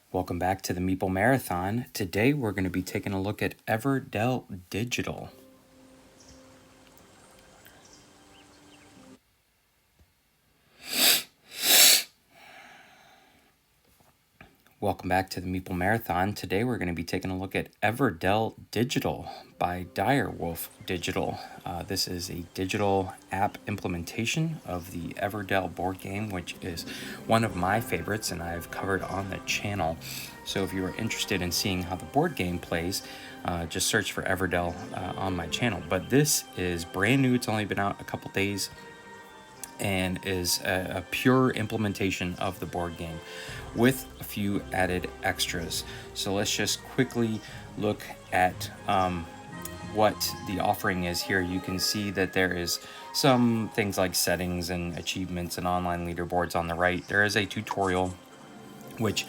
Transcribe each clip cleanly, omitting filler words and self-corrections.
Welcome back to the Meeple Marathon. Today we're going to be taking a look at Everdell Digital. Welcome back to the Meeple Marathon. Today we're going to be taking a look at Everdell Digital by Direwolf Digital. This is a digital app implementation of the Everdell board game, which is one of my favorites and I've covered on the channel. So if you are interested in seeing how the board game plays, just search for Everdell on my channel. But this is brand new. It's only been out a couple days and is a pure implementation of the board game with a few added extras. So let's just quickly look at what the offering is here. You can see that there is some things like settings and achievements and online leaderboards on the right. There is a tutorial, which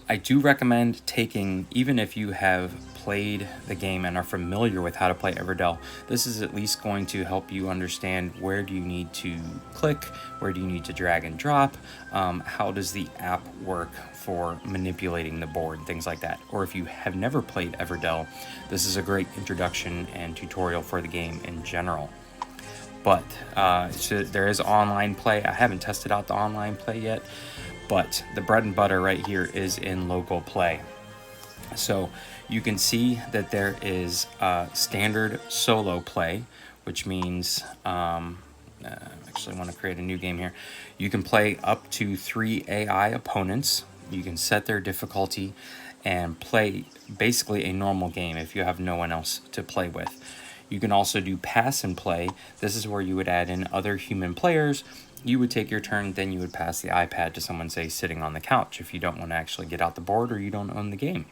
I do recommend taking, even if you have played the game and are familiar with how to play Everdell. This is at least going to help you understand where do you need to click, where do you need to drag and drop, how does the app work for manipulating the board, things like that. Or if you have never played Everdell, this is a great introduction and tutorial for the game in general. But so there is online play. I haven't tested out the online play yet, but the bread and butter right here is in local play. So you can see that there is standard solo play, which means, actually want to create a new game here. You can play up to 3 AI opponents. You can set their difficulty and play basically a normal game if you have no one else to play with. You can also do pass and play. This is where you would add in other human players. You would take your turn, then you would pass the iPad to someone, say, sitting on the couch if you don't want to actually get out the board or you don't own the game.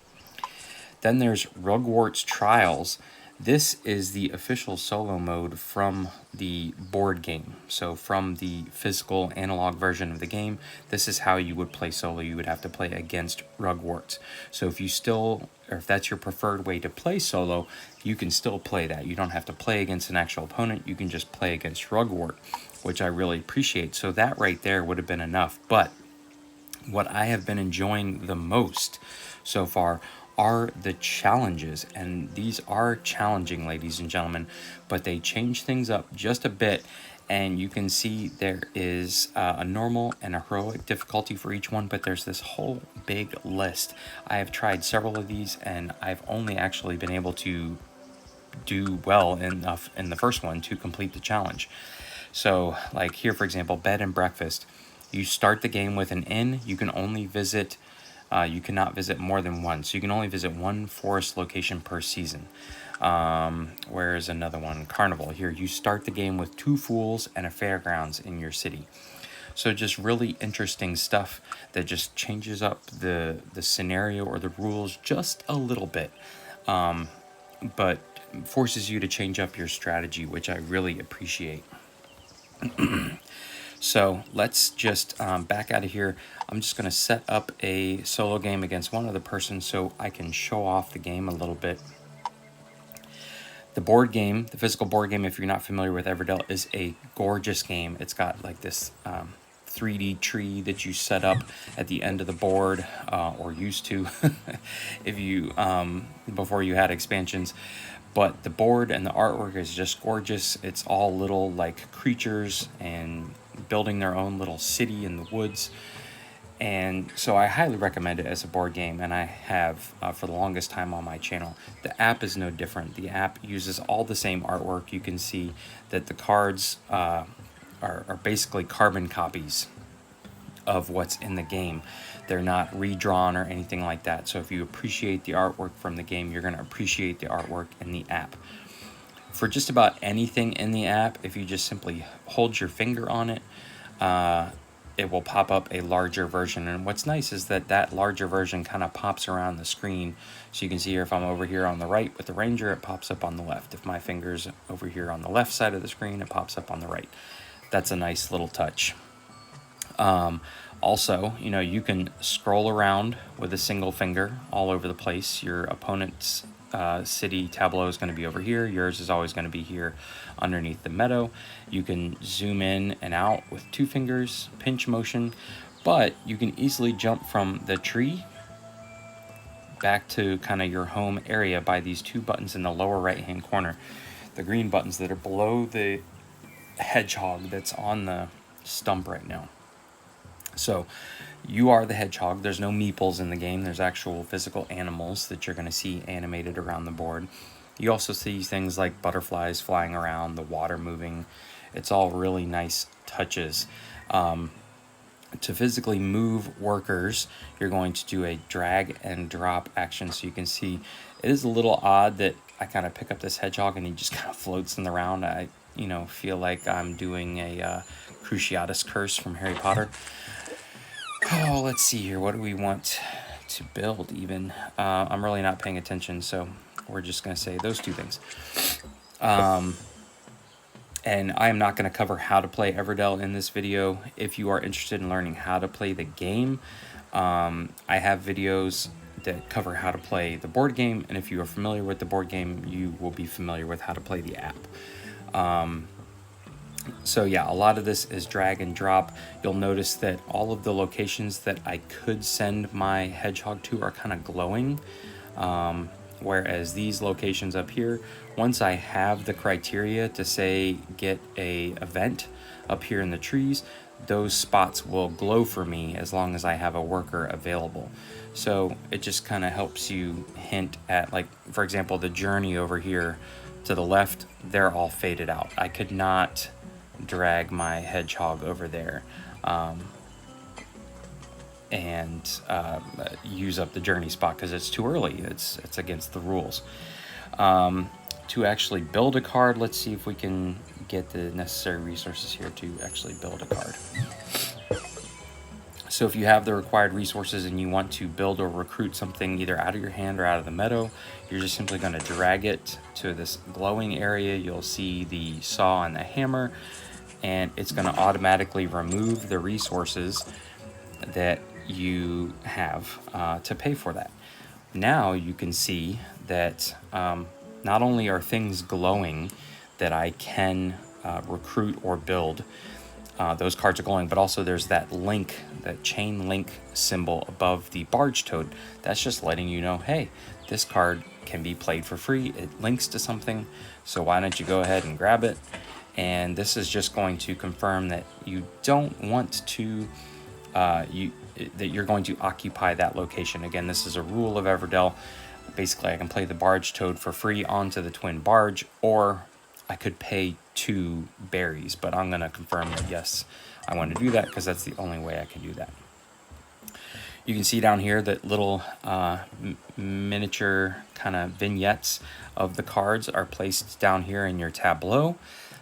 Then there's Rugwart's Trials. This is the official solo mode from the board game. So from the physical analog version of the game, this is how you would play solo. You would have to play against Rugwarts. So if you still, or if that's your preferred way to play solo, you can still play that. You don't have to play against an actual opponent. You can just play against Rugwart, which I really appreciate. So that right there would have been enough. But what I have been enjoying the most so far are the challenges, and these are challenging, ladies and gentlemen, but they change things up just a bit, and you can see there is a normal and a heroic difficulty for each one, but there's this whole big list. I have tried several of these and I've only actually been able to do well enough in the first one to complete the challenge. So like here, for example, bed and breakfast. You start the game with an inn. You can only visit you cannot visit more than one. So you can only visit one forest location per season. Where is another one? Carnival. Here, you start the game with 2 fools and a fairgrounds in your city. So just really interesting stuff that just changes up the scenario or the rules just a little bit. But forces you to change up your strategy, which I really appreciate. So let's just back out of here. I'm just going to set up a solo game against one other person so I can show off the game a little bit. The board game, the physical board game, if you're not familiar with Everdell, is a gorgeous game. It's got like this 3D tree that you set up at the end of the board, or used to if you before you had expansions. But the board and the artwork is just gorgeous. It's all little like creatures and building their own little city in the woods. And so I highly recommend it as a board game, and I have for the longest time on my channel. The app is no different. The app uses all the same artwork. You can see that the cards are basically carbon copies of what's in the game. They're not redrawn or anything like that. So if you appreciate the artwork from the game, you're going to appreciate the artwork in the app. For just about anything in the app, if you just simply hold your finger on it, it will pop up a larger version. And what's nice is that that larger version kind of pops around the screen. So you can see here, if I'm over here on the right with the ranger, it pops up on the left. If my finger's over here on the left side of the screen, it pops up on the right. That's a nice little touch. Also, you know, you can scroll around with a single finger all over the place. Your opponent's city tableau is going to be over here. Yours is always going to be here underneath the meadow. You can zoom in and out with 2 fingers, pinch motion, but you can easily jump from the tree back to kind of your home area by these two buttons in the lower right hand corner, the green buttons that are below the hedgehog that's on the stump right now. So you are the hedgehog. There's no meeples in the game. There's actual physical animals that you're going to see animated around the board. You also see things like butterflies flying around, the water moving. It's all really nice touches. To physically move workers, you're going to do a drag and drop action. So you can see it is a little odd that I kind of pick up this hedgehog and he just kind of floats in the round. I, feel like I'm doing a Cruciatus curse from Harry Potter. Oh, let's see here. What do we want to build even? I'm really not paying attention, so we're just going to say those two things. And I am not going to cover how to play Everdell in this video. If you are interested in learning how to play the game, I have videos that cover how to play the board game. And if you are familiar with the board game, you will be familiar with how to play the app. So yeah, a lot of this is drag and drop. You'll notice that all of the locations that I could send my hedgehog to are kind of glowing. Whereas these locations up here, once I have the criteria to say get a event up here in the trees, those spots will glow for me as long as I have a worker available. So it just kind of helps you hint at, like, for example, the journey over here to the left, they're all faded out. I could not drag my hedgehog over there and use up the journey spot because it's too early. It's against the rules. To actually build a card, let's see if we can get the necessary resources here to actually build a card. So if you have the required resources and you want to build or recruit something either out of your hand or out of the meadow, you're just simply going to drag it to this glowing area. You'll see the saw and the hammer, and it's going to automatically remove the resources that you have to pay for that. Now you can see that not only are things glowing that I can recruit or build, those cards are glowing, but also there's that link, that chain link symbol above the barge toad. That's just letting you know, hey, this card can be played for free. It links to something, so why don't you go ahead and grab it? And this is just going to confirm that you don't want to that you're going to occupy that location. Again, this is a rule of Everdell. Basically, I can play the barge toad for free onto the twin barge, or I could pay 2 berries, but I'm going to confirm that yes, I want to do that because that's the only way I can do that. You can see down here that little miniature kind of vignettes of the cards are placed down here in your tableau,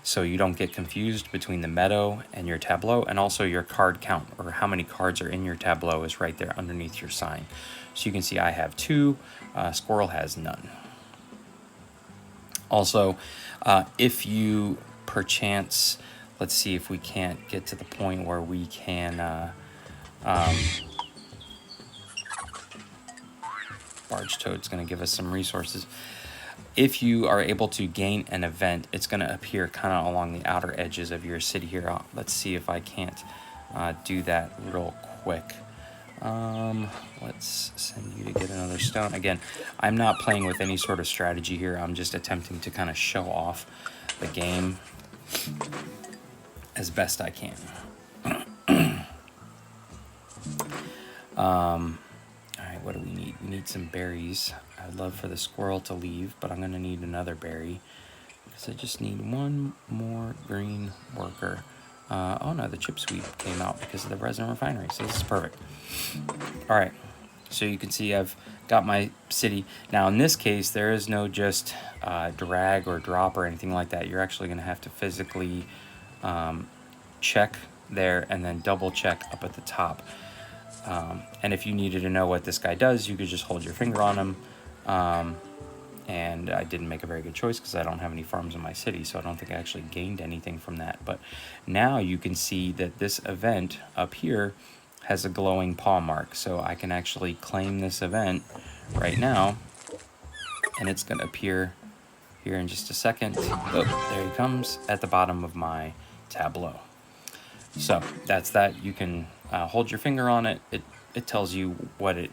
so you don't get confused between the meadow and your tableau, and also your card count, or how many cards are in your tableau, is right there underneath your sign. So you can see I have 2, Squirrel has none. Also, if you perchance, let's see if we can't get to the point where we can barge toad's going to give us some resources. If you are able to gain an event, it's going to appear kind of along the outer edges of your city here. Let's see if I can't do that real quick. Let's send you to get another stone. Again, I'm not playing with any sort of strategy here. I'm just attempting to kind of show off the game as best I can. Alright, what do we need? We need some berries. I'd love for the squirrel to leave, but I'm going to need another berry because I just need one more green worker. Oh no, the chip sweep came out because of the resin refinery, so this is perfect. Alright, so you can see I've got my city. Now in this case, there is no just drag or drop or anything like that. You're actually going to have to physically check there and then double check up at the top. And if you needed to know what this guy does, you could just hold your finger on him. And I didn't make a very good choice because I don't have any farms in my city, so I don't think I actually gained anything from that. But now you can see that this event up here has a glowing paw mark, so I can actually claim this event right now, and it's going to appear here in just a second. Oh, there he comes at the bottom of my tableau. So that's that. You can hold your finger on it. It tells you what it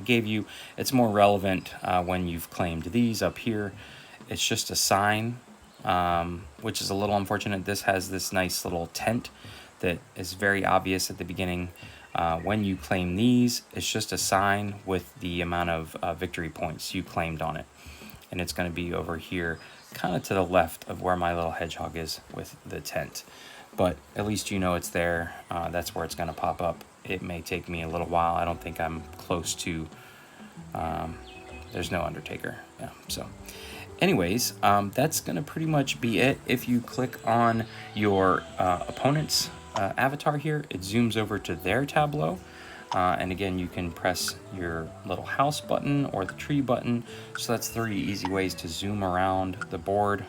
gave you. It's more relevant when you've claimed these up here. It's just a sign, which is a little unfortunate. This has this nice little tent that is very obvious at the beginning. When you claim these, it's just a sign with the amount of victory points you claimed on it. And it's going to be over here, kind of to the left of where my little hedgehog is with the tent. But at least you know it's there. That's where it's going to pop up. It may take me a little while. I don't think I'm close to... there's no Undertaker. Yeah, so... Anyways, that's going to pretty much be it. If you click on your opponent's avatar here, it zooms over to their tableau. And again, you can press your little house button or the tree button. So that's 3 easy ways to zoom around the board.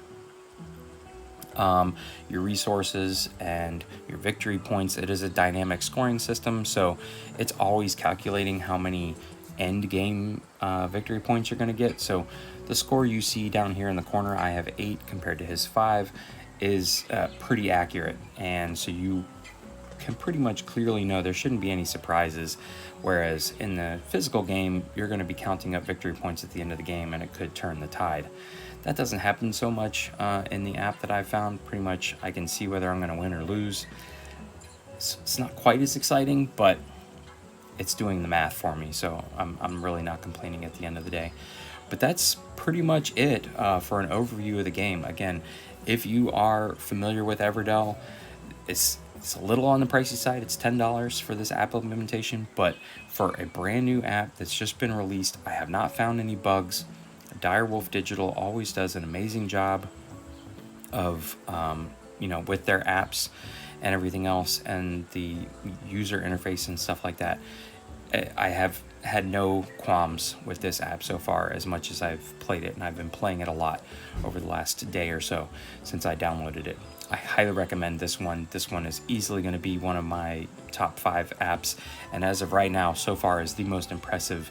Your resources and your victory points. It is a dynamic scoring system, so it's always calculating how many end game victory points you're going to get. So the score you see down here in the corner, I have 8 compared to his 5, is pretty accurate, and so you can pretty much clearly know there shouldn't be any surprises, whereas in the physical game you're going to be counting up victory points at the end of the game and it could turn the tide. That doesn't happen so much in the app that I've found. Pretty much I can see whether I'm going to win or lose. It's not quite as exciting, but it's doing the math for me, so I'm really not complaining at the end of the day. But that's pretty much it for an overview of the game. Again, if you are familiar with Everdell, it's a little on the pricey side. It's $10 for this app implementation, but for a brand new app that's just been released, I have not found any bugs. Direwolf Digital always does an amazing job of, with their apps and everything else, and the user interface and stuff like that. I have had no qualms with this app so far, as much as I've played it, and I've been playing it a lot over the last day or so since I downloaded it. I highly recommend this one. This one is easily going to be one of my top 5 apps, and as of right now, so far is the most impressive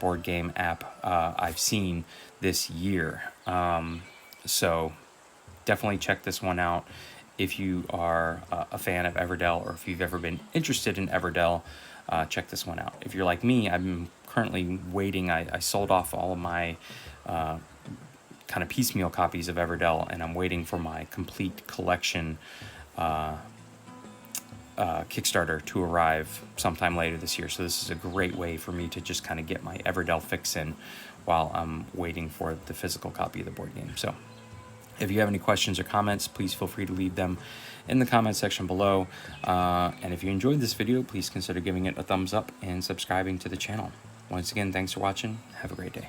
board game app I've seen this year. So definitely check this one out if you are a fan of Everdell, or if you've ever been interested in Everdell. Check this one out. If you're like me, I'm currently waiting. I sold off all of my kind of piecemeal copies of Everdell, and I'm waiting for my complete collection Kickstarter to arrive sometime later this year. So this is a great way for me to just kind of get my Everdell fix in while I'm waiting for the physical copy of the board game. So if you have any questions or comments, please feel free to leave them in the comment section below. And if you enjoyed this video, please consider giving it a thumbs up and subscribing to the channel. Once again, thanks for watching. Have a great day.